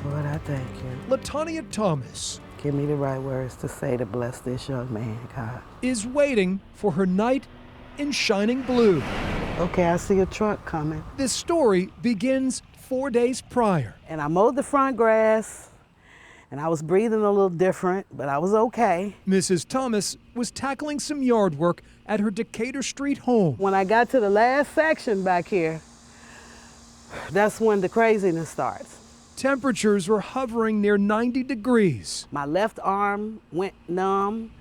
Lord, I thank you. LaTonya Thomas Give me the right words to say to bless this young man, God. is waiting for her knight in shining blue. Okay, I see a truck coming. This story begins 4 days prior. And I mowed the front grass, and I was breathing a little different, but I was okay. Mrs. Thomas was tackling some yard work at her Decatur Street home. When I got to the last section back here, that's when the craziness starts. Temperatures were hovering near 90 degrees. My left arm went numb.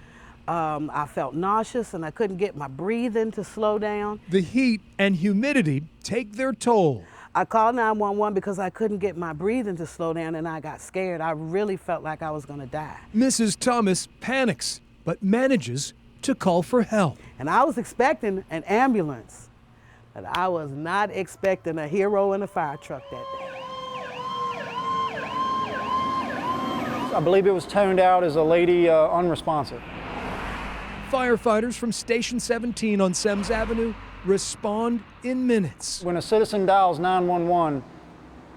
I felt nauseous and I couldn't get my breathing to slow down. The heat and humidity take their toll. I called 911 because I couldn't get my breathing to slow down and I got scared. I really felt like I was gonna die. Mrs. Thomas panics, but manages to call for help. And I was expecting an ambulance, but I was not expecting a hero in a fire truck that day. I believe it was toned out as a lady unresponsive. Firefighters from Station 17 on Semmes Avenue respond in minutes. When a citizen dials 911,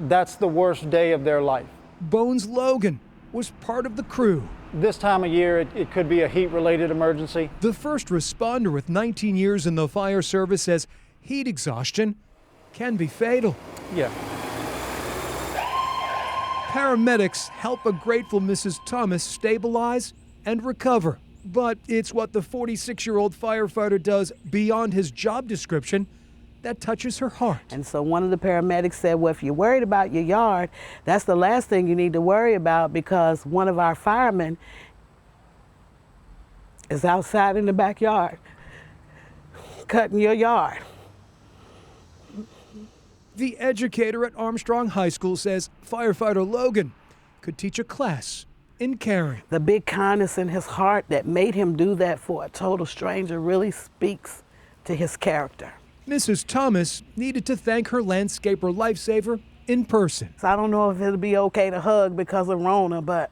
that's the worst day of their life. Bones Logan was part of the crew. This time of year, it could be a heat-related emergency. The first responder with 19 years in the fire service says heat exhaustion can be fatal. Yeah. Paramedics help a grateful Mrs. Thomas stabilize and recover. But it's what the 46-year-old firefighter does beyond his job description that touches her heart. And so one of the paramedics said, well, if you're worried about your yard, that's the last thing you need to worry about because one of our firemen is outside in the backyard cutting your yard. The educator at Armstrong High School says firefighter Logan could teach a class in caring. The big kindness in his heart that made him do that for a total stranger really speaks to his character. Mrs. Thomas needed to thank her landscaper lifesaver in person. So I don't know if it'll be okay to hug because of Rona, but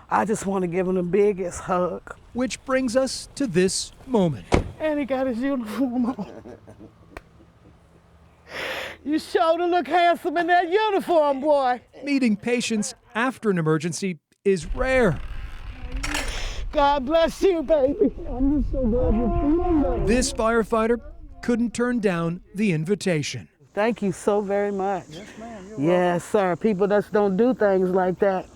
I just want to give him the biggest hug. Which brings us to this moment. And he got his uniform on. You sure to look handsome in that uniform, boy. Meeting patients after an emergency is rare. God bless you, baby. I'm just so glad you're feeling better. This firefighter couldn't turn down the invitation. Thank you so very much. Yes, ma'am. Yes, sir. People just don't do things like that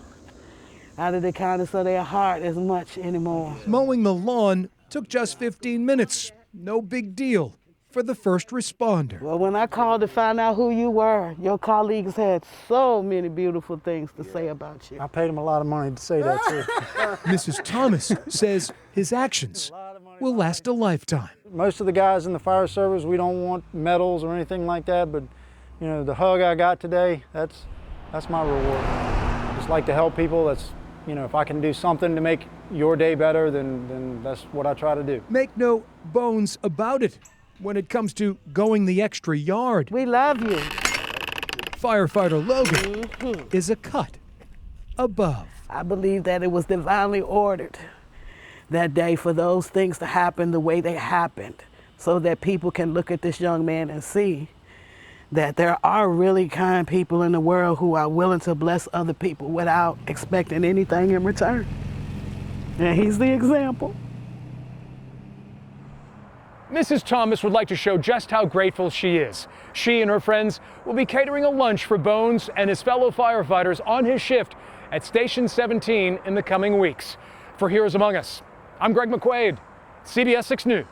out of the kindness of their heart as much anymore. Mowing the lawn took just 15 minutes. No big deal for the first responder. Well, when I called to find out who you were, your colleagues had so many beautiful things to say about you. I paid him a lot of money to say that, too. Mrs. Thomas says his actions will last a lifetime. Most of the guys in the fire service, we don't want medals or anything like that, but you know, the hug I got today, that's my reward. I just like to help people. That's, you know, if I can do something to make your day better, then that's what I try to do. Make no bones about it. When it comes to going the extra yard, We love you. firefighter Logan is a cut above. I believe that it was divinely ordered that day for those things to happen the way they happened, so that people can look at this young man and see that there are really kind people in the world who are willing to bless other people without expecting anything in return. And he's the example. Mrs. Thomas would like to show just how grateful she is. She and her friends will be catering a lunch for Bones and his fellow firefighters on his shift at Station 17 in the coming weeks. For Heroes Among Us, I'm Greg McQuaid, CBS 6 News.